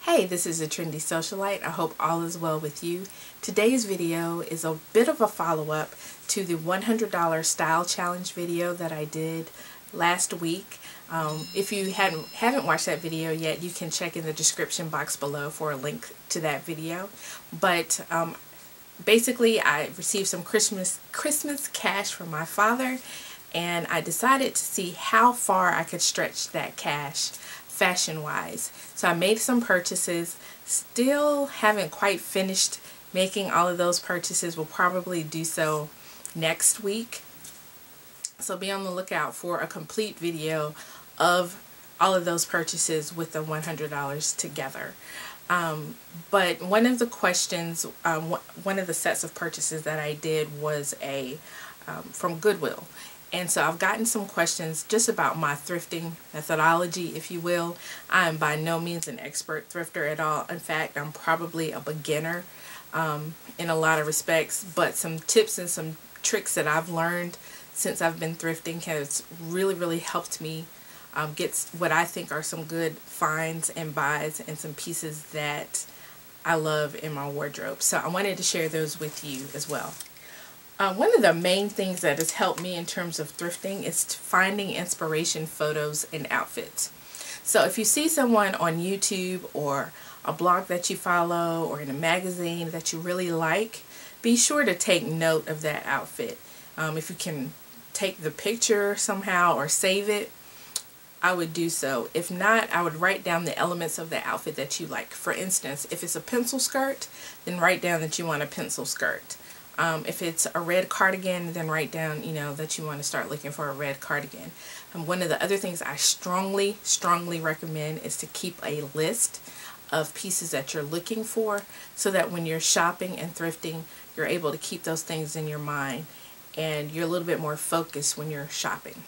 Hey, this is a Trendy Socialite. I hope all is well with you. Today's video is a bit of a follow-up to the $100 style challenge video that I did last week. If you haven't watched that video yet, you can check in the description box below for a link to that video. But basically, I received some Christmas cash from my father, and I decided to see how far I could stretch that cash fashion-wise. So I made some purchases. Still haven't quite finished making all of those purchases. We'll probably do so next week. So be on the lookout for a complete video of all of those purchases with the $100 together. But one of the questions, one of the sets of purchases that I did was from Goodwill. And so I've gotten some questions just about my thrifting methodology, if you will. I am by no means an expert thrifter at all. In fact, I'm probably a beginner in a lot of respects. But some tips and some tricks that I've learned since I've been thrifting has really helped me get what I think are some good finds and buys and some pieces that I love in my wardrobe. So I wanted to share those with you as well. One of the main things that has helped me in terms of thrifting is finding inspiration photos and outfits. So if you see someone on YouTube or a blog that you follow or in a magazine that you really like, be sure to take note of that outfit. If you can take the picture somehow or save it, I would do so. If not, I would write down the elements of the outfit that you like. For instance, if it's a pencil skirt, then write down that you want a pencil skirt. If it's a red cardigan, then write down, that you want to start looking for a red cardigan. And one of the other things I strongly recommend is to keep a list of pieces that you're looking for, so that when you're shopping and thrifting, you're able to keep those things in your mind and you're a little bit more focused when you're shopping.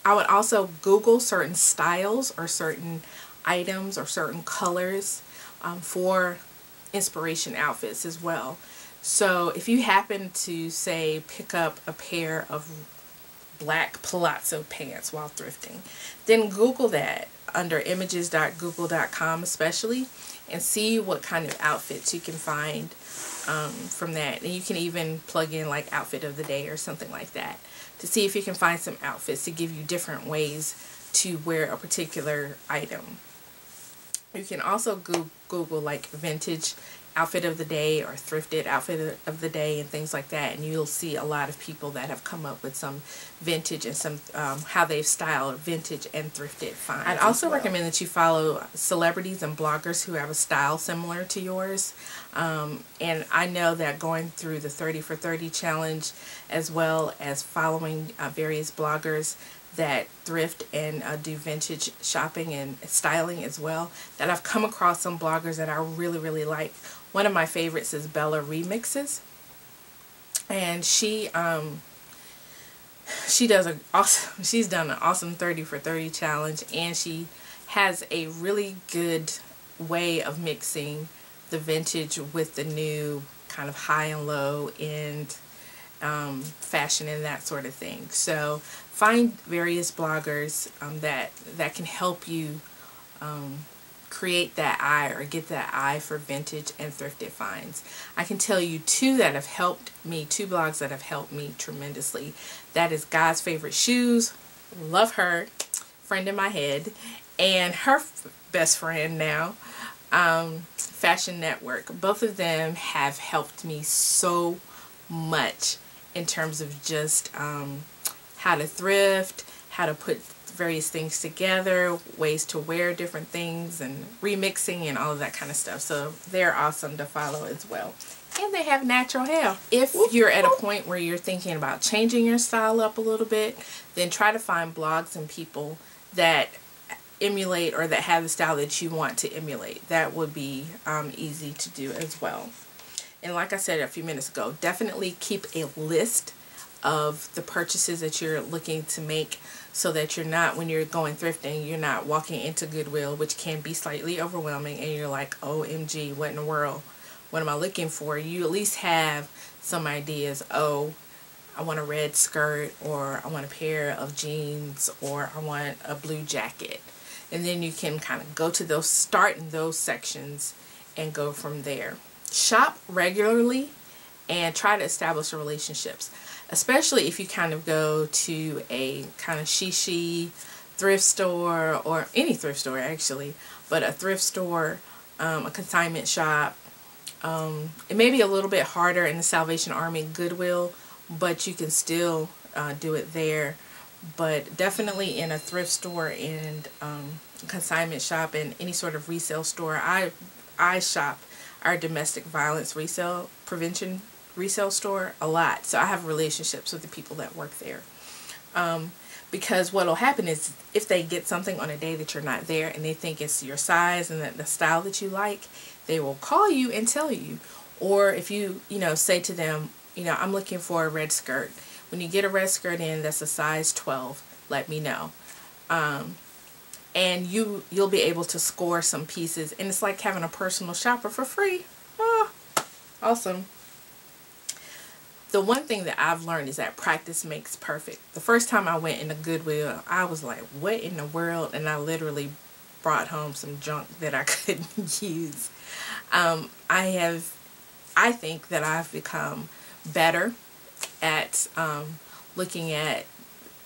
I would also Google certain styles or certain items or certain colors for inspiration outfits as well. So if you happen to, say, pick up a pair of black palazzo pants while thrifting, then Google that under images.google.com especially, and see what kind of outfits you can find from that. And you can even plug in like outfit of the day or something like that to see if you can find some outfits to give you different ways to wear a particular item. You can also Google like vintage outfit of the day or thrifted outfit of the day and things like that, and you'll see a lot of people that have come up with some vintage and some how they've styled vintage and thrifted finds. I'd also recommend that you follow celebrities and bloggers who have a style similar to yours, and I know that going through the 30 for 30 challenge, as well as following various bloggers that thrift and do vintage shopping and styling as well, that I've come across some bloggers that I really like. One of my favorites is Bella Remixes, and she does she's done an awesome 30 for 30 challenge, and she has a really good way of mixing the vintage with the new kind of high and low end fashion and that sort of thing. So find various bloggers that can help you create that eye or get that eye for vintage and thrifted finds. I can tell you two that have helped me, two blogs that have helped me tremendously. That is God's Favorite Shoes, love her, friend in my head, and her best friend now, Fashion Nette-Work. Both of them have helped me so much in terms of just how to thrift, how to put various things together, ways to wear different things, and remixing and all of that kind of stuff. So they're awesome to follow as well. And they have natural hair. If you're at a point where you're thinking about changing your style up a little bit, then try to find blogs and people that emulate or that have the style that you want to emulate. That would be easy to do as well. And like I said a few minutes ago, definitely keep a list of the purchases that you're looking to make, so that you're not, when you're going thrifting, you're not walking into Goodwill, which can be slightly overwhelming, and you're like, OMG, what in the world, what am I looking for? You at least have some ideas. Oh, I want a red skirt, or I want a pair of jeans, or I want a blue jacket. And then you can kind of go to those, start in those sections and go from there. Shop regularly and try to establish relationships, especially if you kind of go to a kind of she thrift store, or any thrift store actually, but a thrift store, a consignment shop. It may be a little bit harder in the Salvation Army, Goodwill, but you can still do it there. But definitely in a thrift store and consignment shop and any sort of resale store. I shop our domestic violence resale prevention resale store a lot, so I have relationships with the people that work there. Because what will happen is, if they get something on a day that you're not there and they think it's your size and the style that you like, they will call you and tell you. Or if you say to them, I'm looking for a red skirt. When you get a red skirt in that's a size 12, let me know. And you'll be able to score some pieces, and it's like having a personal shopper for free. Oh, awesome. The one thing that I've learned is that practice makes perfect. The first time I went into Goodwill, I was like, what in the world? And I literally brought home some junk that I couldn't use. I think that I've become better at looking at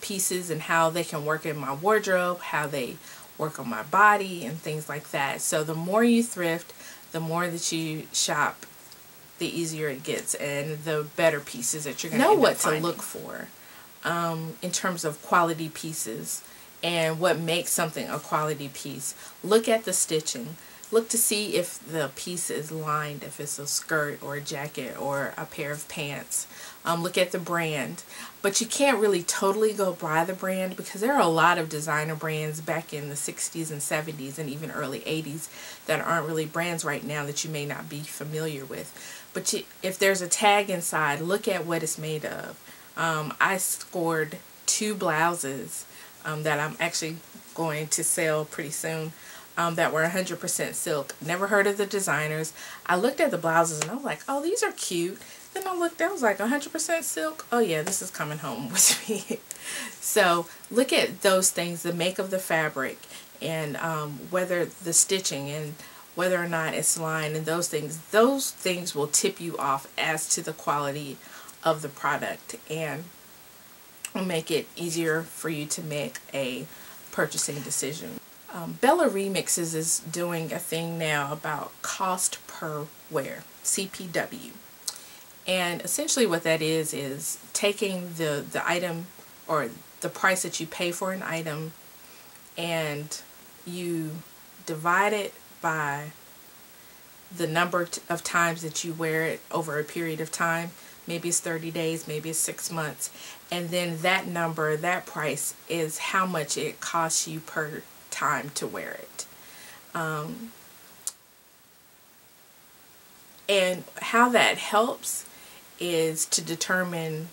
pieces and how they can work in my wardrobe, how they work on my body, and things like that. So the more you thrift, the more that you shop, the easier it gets, and the better pieces that you're going to know what to look for in terms of quality pieces and what makes something a quality piece. Look at the stitching. Look to see if the piece is lined, if it's a skirt or a jacket or a pair of pants. Look at the brand. But you can't really totally go by the brand, because there are a lot of designer brands back in the 60s and 70s and even early 80s that aren't really brands right now that you may not be familiar with. But if there's a tag inside, look at what it's made of. I scored 2 blouses that I'm actually going to sell pretty soon. That were 100% silk. Never heard of the designers. I looked at the blouses and I was like, oh, these are cute. Then I looked, I was like, 100% silk? Oh yeah, this is coming home with me. So look at those things, the make of the fabric, and whether the stitching, and whether or not it's lined, and those things will tip you off as to the quality of the product, and will make it easier for you to make a purchasing decision. Bella Remixes is doing a thing now about cost per wear, CPW. And essentially what that is taking the item, or the price that you pay for an item, and you divide it by the number of times that you wear it over a period of time. Maybe it's 30 days, maybe it's 6 months. And then that number, that price, is how much it costs you per time to wear it. And how that helps is to determine,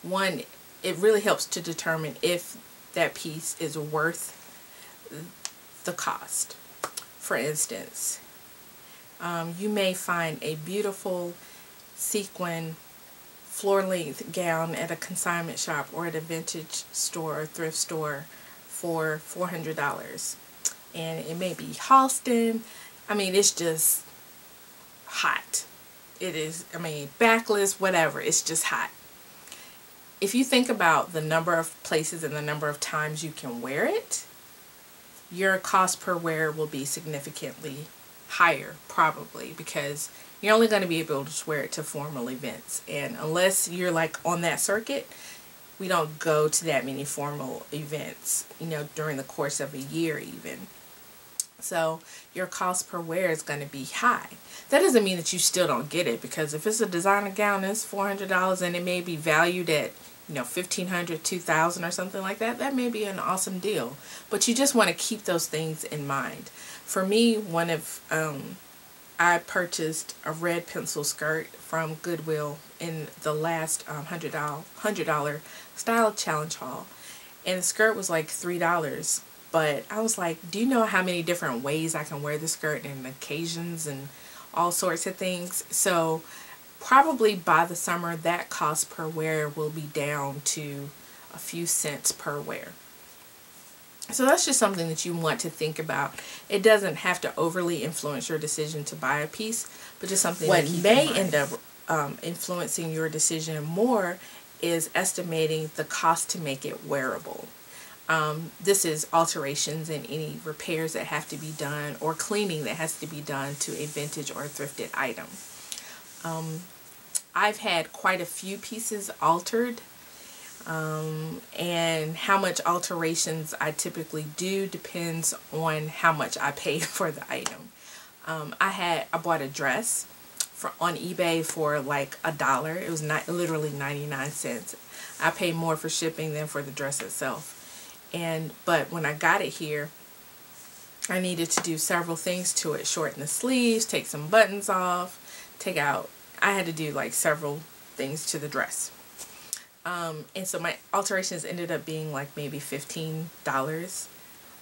one, it really helps to determine if that piece is worth the cost. For instance, you may find a beautiful sequin floor-length gown at a consignment shop or at a vintage store or thrift store for $400, and it may be Halston. I mean, it's just hot. It is, I mean, backless, whatever, it's just hot. If you think about the number of places and the number of times you can wear it, your cost per wear will be significantly higher, probably, because you're only going to be able to wear it to formal events, and unless you're like on that circuit, we don't go to that many formal events, during the course of a year even. So your cost per wear is going to be high. That doesn't mean that you still don't get it, because if it's a designer gown, it's $400 and it may be valued at $1,500, $2,000 or something like that. That may be an awesome deal, but you just want to keep those things in mind. For me, I purchased a red pencil skirt from Goodwill in the last $100 style challenge haul, and the skirt was like $3. But I was like, do you know how many different ways I can wear the skirt, and occasions and all sorts of things? So probably by the summer that cost per wear will be down to a few cents per wear. So that's just something that you want to think about. It doesn't have to overly influence your decision to buy a piece, but just something that may end up influencing your decision more is estimating the cost to make it wearable. This is alterations and any repairs that have to be done or cleaning that has to be done to a vintage or thrifted item. I've had quite a few pieces altered, and how much alterations I typically do depends on how much I paid for the item. I bought a dress on eBay for like $1. It was literally 99 cents. I paid more for shipping than for the dress itself. But when I got it here, I needed to do several things to it. Shorten the sleeves, take some buttons off, I had to do like several things to the dress. And so my alterations ended up being like maybe $15,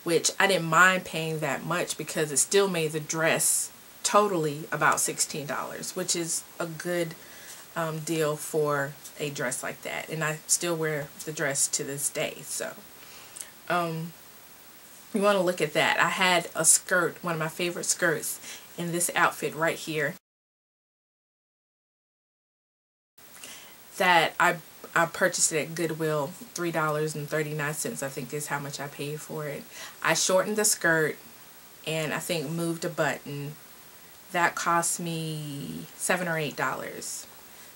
which I didn't mind paying that much because it still made the dress totally about $16, which is a good deal for a dress like that. And I still wear the dress to this day. So you want to look at that. I had a skirt, one of my favorite skirts, in this outfit right here that I purchased it at Goodwill. $3.39 I think is how much I paid for it. I shortened the skirt and I think moved a button. That cost me $7 or $8.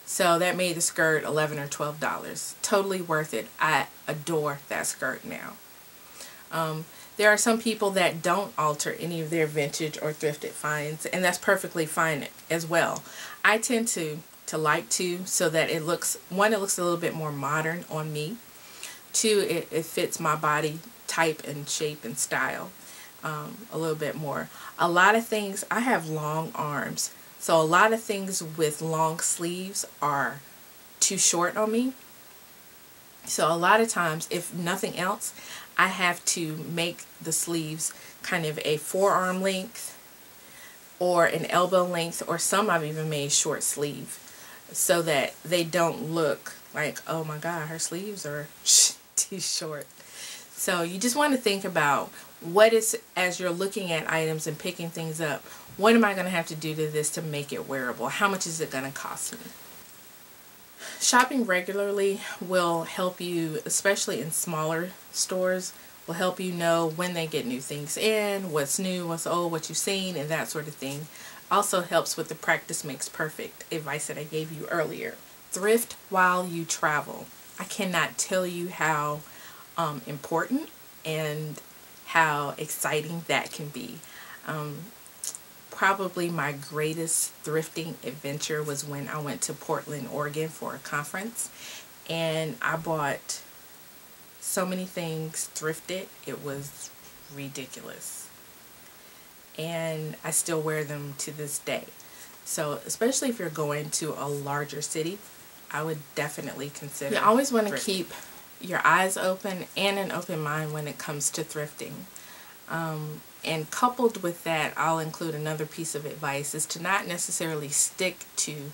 So that made the skirt $11 or $12. Totally worth it. I adore that skirt now. There are some people that don't alter any of their vintage or thrifted finds, and that's perfectly fine as well. I tend to like to, so that it looks, one, it looks a little bit more modern on me. Two, it fits my body type and shape and style a little bit more. A lot of things, I have long arms, so a lot of things with long sleeves are too short on me. So a lot of times, if nothing else, I have to make the sleeves kind of a forearm length or an elbow length, or some I've even made short sleeve, so that they don't look like, oh my god, her sleeves are too short. So you just want to think about what is, as you're looking at items and picking things up, what am I going to have to do to this to make it wearable? How much is it going to cost me? Shopping regularly will help you, especially in smaller stores, will help you know when they get new things in, what's new, what's old, what you've seen, and that sort of thing. Also helps with the practice makes perfect advice that I gave you earlier. Thrift while you travel. I cannot tell you how important and how exciting that can be. Probably my greatest thrifting adventure was when I went to Portland, Oregon for a conference, and I bought so many things thrifted. It was ridiculous. And I still wear them to this day. So especially if you're going to a larger city, I would definitely consider. You always want to keep your eyes open and an open mind when it comes to thrifting. And coupled with that, I'll include another piece of advice, is to not necessarily stick to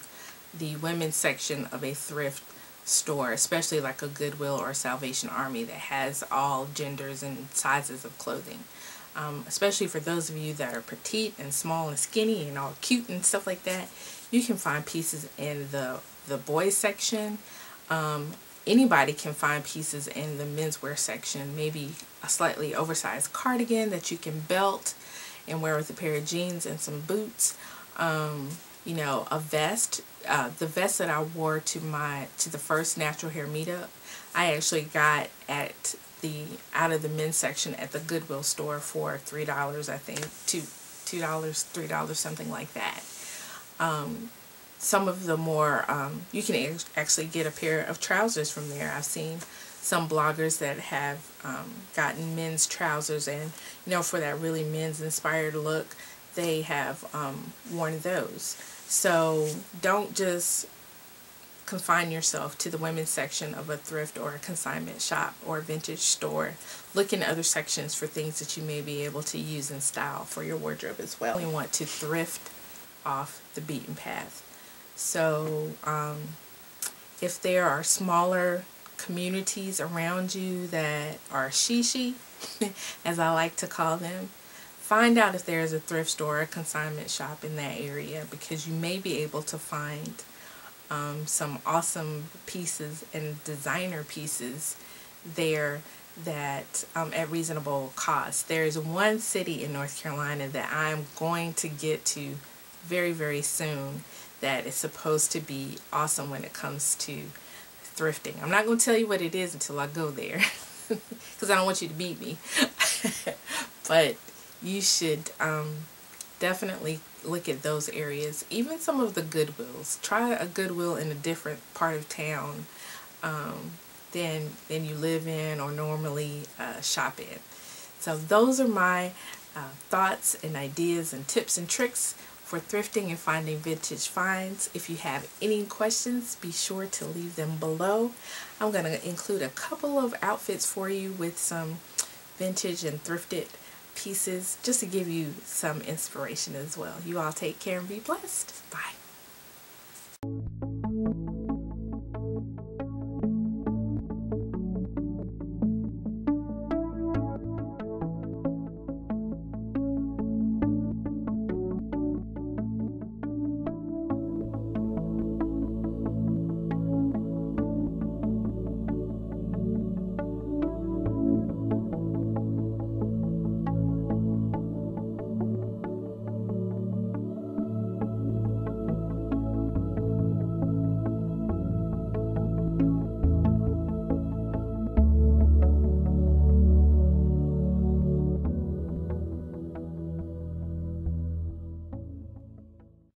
the women's section of a thrift store, especially like a Goodwill or Salvation Army that has all genders and sizes of clothing. Especially for those of you that are petite and small and skinny and all cute and stuff like that, you can find pieces in the boys section. Anybody can find pieces in the menswear section. Maybe a slightly oversized cardigan that you can belt and wear with a pair of jeans and some boots. You know, a vest. The vest that I wore to the first natural hair meetup, I actually got out of the men's section at the Goodwill store for $3, I think, $2, $3, something like that. Some of the more, you can actually get a pair of trousers from there. I've seen some bloggers that have gotten men's trousers, and you know, for that really men's inspired look, they have worn those. So don't just confine yourself to the women's section of a thrift or a consignment shop or a vintage store. Look in other sections for things that you may be able to use in style for your wardrobe as well. You want to thrift off the beaten path. So if there are smaller communities around you that are shishi, as I like to call them, find out if there is a thrift store or a consignment shop in that area, because you may be able to find some awesome pieces and designer pieces there that at reasonable cost. There's one city in North Carolina that I'm going to get to very, very soon that is supposed to be awesome when it comes to thrifting. I'm not going to tell you what it is until I go there because I don't want you to beat me. But you should definitely look at those areas. Even some of the Goodwills. Try a Goodwill in a different part of town than you live in or normally shop in. So those are my thoughts and ideas and tips and tricks for thrifting and finding vintage finds. If you have any questions, be sure to leave them below. I'm going to include a couple of outfits for you with some vintage and thrifted pieces just to give you some inspiration as well. You all take care and be blessed. Bye.